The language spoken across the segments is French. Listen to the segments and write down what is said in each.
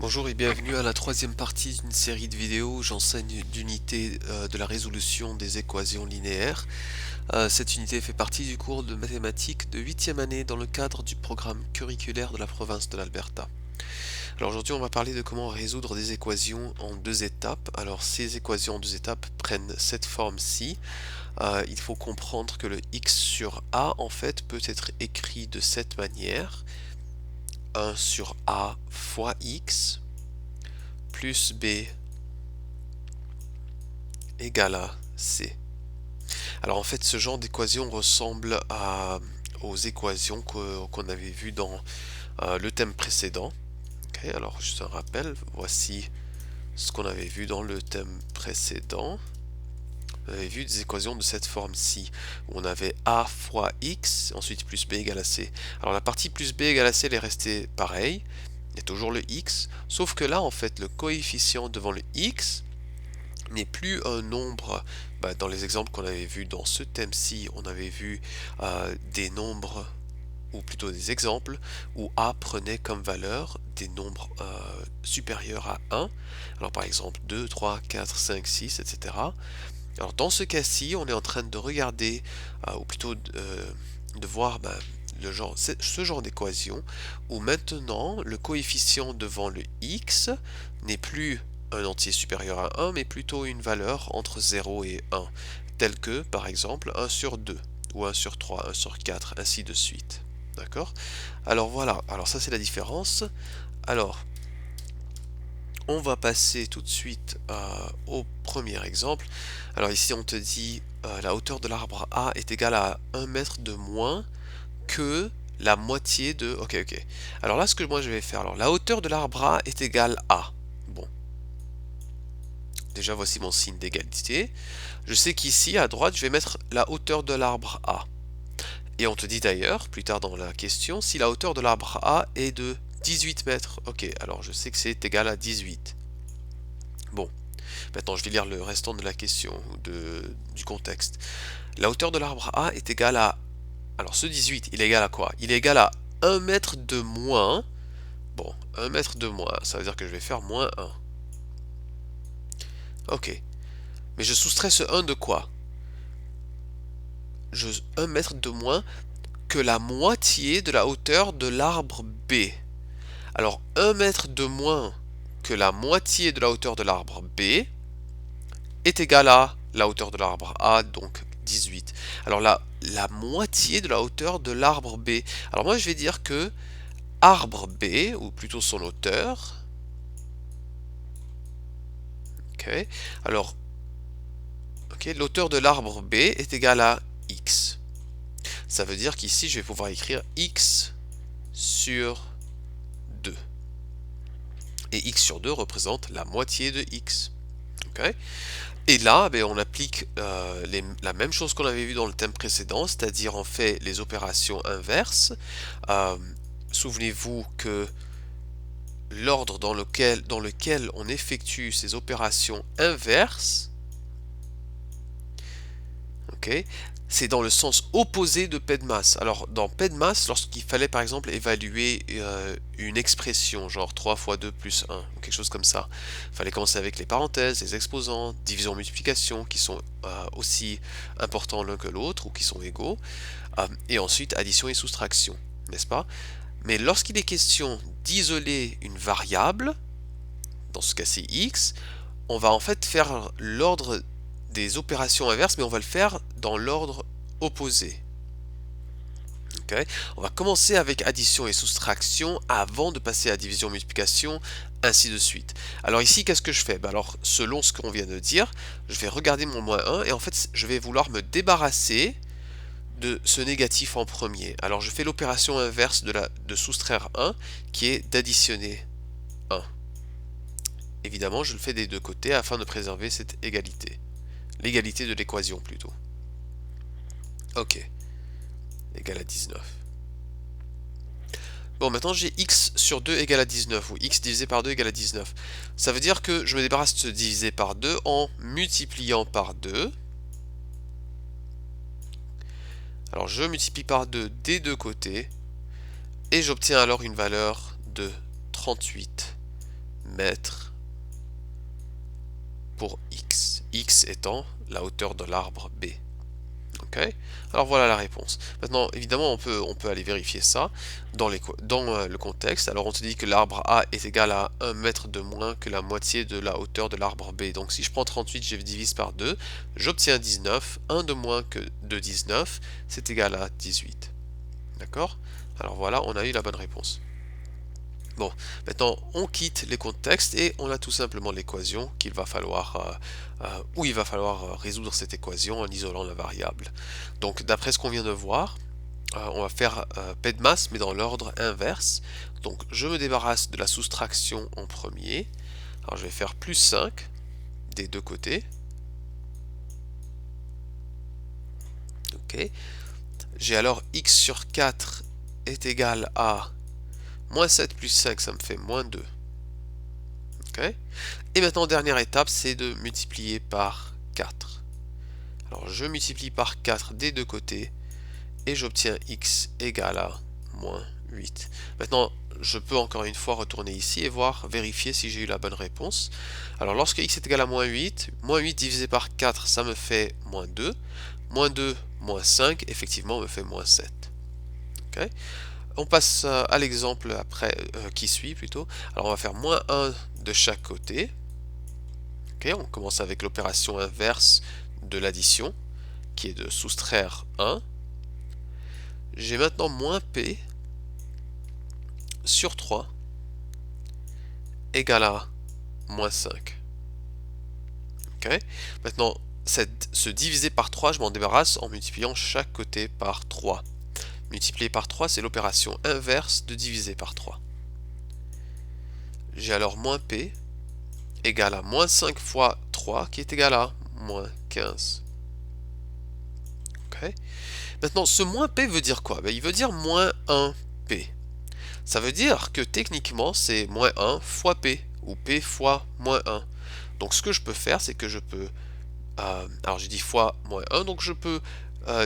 Bonjour et bienvenue à la troisième partie d'une série de vidéos où j'enseigne d'unité de la résolution des équations linéaires. Cette unité fait partie du cours de mathématiques de 8e année dans le cadre du programme curriculaire de la province de l'Alberta. Alors aujourd'hui on va parler de comment résoudre des équations en deux étapes. Alors ces équations en deux étapes prennent cette forme-ci. Il faut comprendre que le x sur a en fait peut être écrit de cette manière. 1 sur a fois x plus b égale à c. Alors en fait ce genre d'équation ressemble aux équations qu'on avait vues dans le thème précédent. Ok, alors juste un rappel, voici ce qu'on avait vu dans le thème précédent. On avait vu des équations de cette forme-ci, où on avait a fois x, ensuite plus b égale à c. Alors la partie plus b égale à c elle est restée pareille, il y a toujours le x, sauf que là en fait le coefficient devant le x n'est plus un nombre. Dans les exemples qu'on avait vus dans ce thème-ci, on avait vu des nombres, ou plutôt des exemples, où a prenait comme valeur des nombres supérieurs à 1. Alors par exemple 2, 3, 4, 5, 6, etc. Alors dans ce cas-ci, on est en train de regarder, ou plutôt de voir ce genre d'équation, où maintenant le coefficient devant le x n'est plus un entier supérieur à 1, mais plutôt une valeur entre 0 et 1, telle que par exemple 1 sur 2, ou 1 sur 3, 1 sur 4, ainsi de suite. D'accord? Alors voilà, alors ça c'est la différence. Alors, on va passer tout de suite au premier exemple. Alors ici on te dit la hauteur de l'arbre A est égale à 1 mètre de moins que la moitié de... Ok, ok. Alors là ce que moi je vais faire, alors la hauteur de l'arbre A est égale à... Bon, déjà voici mon signe d'égalité. Je sais qu'ici à droite je vais mettre la hauteur de l'arbre A. Et on te dit d'ailleurs, plus tard dans la question, si la hauteur de l'arbre A est de 18 mètres. Ok, alors je sais que c'est égal à 18. Bon, maintenant je vais lire le restant de la question, du contexte. La hauteur de l'arbre A est égale à... Alors ce 18, il est égal à quoi? Il est égal à 1 mètre de moins. Bon, 1 mètre de moins, ça veut dire que je vais faire moins 1. Ok, mais je soustrais ce 1 de quoi? 1 mètre de moins que la moitié de la hauteur de l'arbre B. Alors 1 mètre de moins que la moitié de la hauteur de l'arbre B est égal à la hauteur de l'arbre A, donc 18. Alors là, la moitié de la hauteur de l'arbre B. Alors moi je vais dire que arbre B, ou plutôt son hauteur, ok, alors l'hauteur de l'arbre B est égale à x. Ça veut dire qu'ici je vais pouvoir écrire x sur 2. Et x sur 2 représente la moitié de x. Okay. Et là, on applique la même chose qu'on avait vu dans le thème précédent, c'est-à-dire on fait les opérations inverses. Euh, Souvenez-vous que l'ordre dans lequel on effectue ces opérations inverses, ok, c'est dans le sens opposé de P de masse. Alors dans P de masse, lorsqu'il fallait par exemple évaluer une expression, genre 3 fois 2 plus 1, ou quelque chose comme ça, il fallait commencer avec les parenthèses, les exposants, division, multiplication, qui sont aussi importants l'un que l'autre, ou qui sont égaux, et ensuite addition et soustraction, n'est-ce pas? Mais lorsqu'il est question d'isoler une variable, dans ce cas-ci x, on va en fait faire l'ordre des opérations inverses, mais on va le faire dans l'ordre opposé. Okay. On va commencer avec addition et soustraction avant de passer à division et multiplication, ainsi de suite. Alors ici, qu'est-ce que je fais? Alors, selon ce qu'on vient de dire, je vais regarder mon moins 1 et en fait, je vais vouloir me débarrasser de ce négatif en premier. Alors, je fais l'opération inverse de soustraire 1, qui est d'additionner 1. Évidemment, je le fais des deux côtés afin de préserver cette égalité. L'égalité de l'équation plutôt. Ok, égal à 19. Bon, maintenant j'ai x sur 2 égale à 19, ou x divisé par 2 égale à 19. Ça veut dire que je me débarrasse de ce divisé par 2 en multipliant par 2. Alors je multiplie par 2 des deux côtés, et j'obtiens alors une valeur de 38 mètres pour x. X étant la hauteur de l'arbre B. Ok. Alors voilà la réponse. Maintenant, évidemment, on peut aller vérifier ça dans le contexte. Alors on te dit que l'arbre A est égal à 1 mètre de moins que la moitié de la hauteur de l'arbre B. Donc si je prends 38, je divise par 2, j'obtiens 19. 1 de moins que de 19, c'est égal à 18. D'accord? Alors voilà, on a eu la bonne réponse. Bon, maintenant on quitte les contextes et on a tout simplement l'équation qu'il va falloir, où il va falloir résoudre cette équation en isolant la variable. Donc d'après ce qu'on vient de voir, on va faire P de masse mais dans l'ordre inverse. Donc je me débarrasse de la soustraction en premier. Alors je vais faire plus 5 des deux côtés. Ok. J'ai alors x sur 4 est égal à moins 7 plus 5, ça me fait moins 2. Okay. Et maintenant, dernière étape, c'est de multiplier par 4. Alors, je multiplie par 4 des deux côtés et j'obtiens x égale à moins 8. Maintenant, je peux encore une fois retourner ici et vérifier si j'ai eu la bonne réponse. Alors, lorsque x est égal à moins 8 divisé par 4, ça me fait moins 2. Moins 2, moins 5, effectivement, me fait moins 7. Okay. On passe à l'exemple après qui suit plutôt. Alors, on va faire moins 1 de chaque côté. Okay, on commence avec l'opération inverse de l'addition, qui est de soustraire 1. J'ai maintenant moins P sur 3 égale à moins 5. Okay. Maintenant, ce divisé par 3, je m'en débarrasse en multipliant chaque côté par 3. Multiplier par 3, c'est l'opération inverse de diviser par 3. J'ai alors moins P égale à moins 5 fois 3, qui est égal à moins 15. Okay. Maintenant, ce moins P veut dire quoi? Il veut dire moins 1P. Ça veut dire que techniquement, c'est moins 1 fois P, ou P fois moins 1. Donc ce que je peux faire, c'est que je peux... alors j'ai dit fois moins 1, donc je peux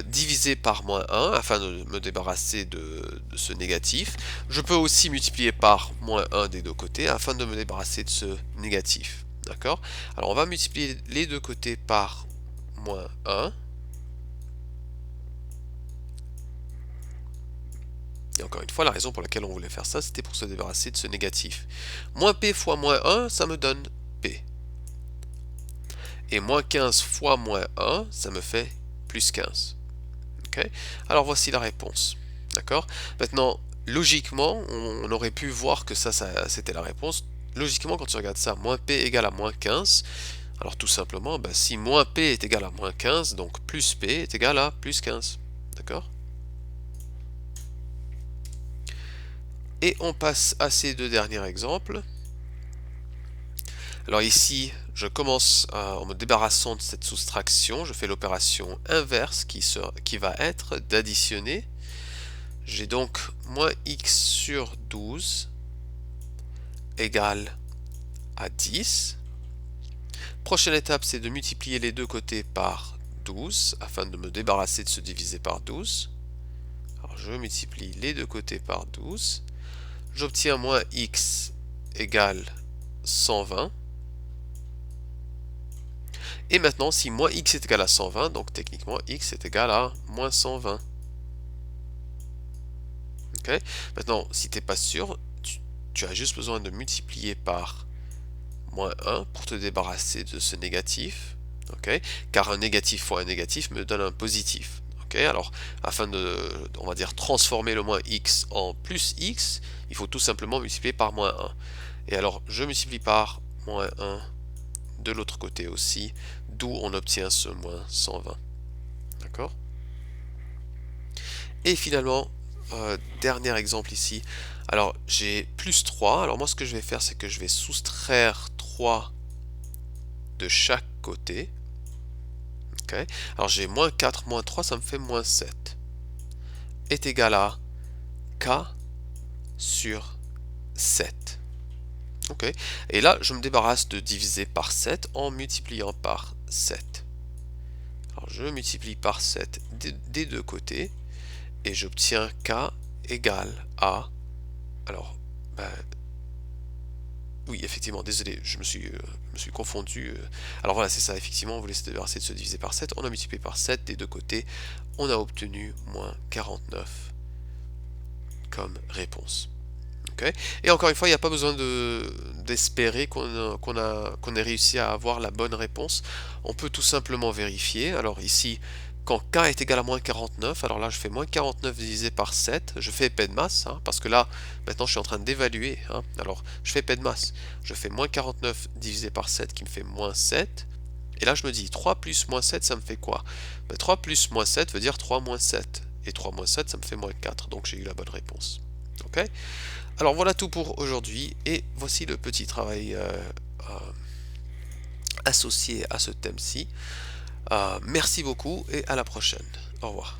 diviser par moins 1 afin de me débarrasser de ce négatif. Je peux aussi multiplier par moins 1 des deux côtés afin de me débarrasser de ce négatif. D'accord? Alors on va multiplier les deux côtés par moins 1. Et encore une fois, la raison pour laquelle on voulait faire ça, c'était pour se débarrasser de ce négatif. Moins P fois moins 1, ça me donne P. Et moins 15 fois moins 1, ça me fait plus 15. Okay. Alors voici la réponse. D'accord? Maintenant, logiquement, on aurait pu voir que ça c'était la réponse. Logiquement, quand tu regardes ça, moins P égale à moins 15, alors tout simplement, si moins P est égal à moins 15, donc plus P est égal à plus 15. D'accord? Et on passe à ces deux derniers exemples. Alors ici, je commence en me débarrassant de cette soustraction, je fais l'opération inverse qui va être d'additionner. J'ai donc moins x sur 12 égale à 10. Prochaine étape, c'est de multiplier les deux côtés par 12 afin de me débarrasser de ce divisé par 12. Alors je multiplie les deux côtés par 12. J'obtiens moins x égale 120. Et maintenant, si moins x est égal à 120, donc techniquement x est égal à moins 120. Okay. Maintenant, si tu n'es pas sûr, tu as juste besoin de multiplier par moins 1 pour te débarrasser de ce négatif. Okay. Car un négatif fois un négatif me donne un positif. Okay. Alors, afin de, on va dire, transformer le moins x en plus x, il faut tout simplement multiplier par moins 1. Et alors, je multiplie par moins 1 de l'autre côté aussi, d'où on obtient ce moins 120. D'accord? Et finalement, dernier exemple ici. Alors, j'ai plus 3. Alors moi, ce que je vais faire, c'est que je vais soustraire 3 de chaque côté. Okay. Alors, j'ai moins 4, moins 3, ça me fait moins 7. Est égal à k sur 7. Okay. Et là, je me débarrasse de diviser par 7 en multipliant par 7. Alors, je multiplie par 7 des deux côtés et j'obtiens k égale à... Alors, Oui, effectivement, désolé, me suis confondu. Alors voilà, c'est ça, effectivement, on voulait se débarrasser de se diviser par 7. On a multiplié par 7 des deux côtés. On a obtenu moins 49 comme réponse. Ok. Et encore une fois, il n'y a pas besoin d'espérer qu'on ait réussi à avoir la bonne réponse. On peut tout simplement vérifier. Alors ici, quand k est égal à moins 49, alors là je fais moins 49 divisé par 7, je fais épais de masse, hein, parce que là, maintenant je suis en train d'évaluer, hein. Alors je fais épais de masse, je fais moins 49 divisé par 7 qui me fait moins 7, et là je me dis 3 plus moins 7 ça me fait quoi? Ben, 3 plus moins 7 veut dire 3 moins 7, et 3 moins 7 ça me fait moins 4, donc j'ai eu la bonne réponse. Ok. Alors voilà tout pour aujourd'hui et voici le petit travail associé à ce thème-ci. Merci beaucoup et à la prochaine. Au revoir.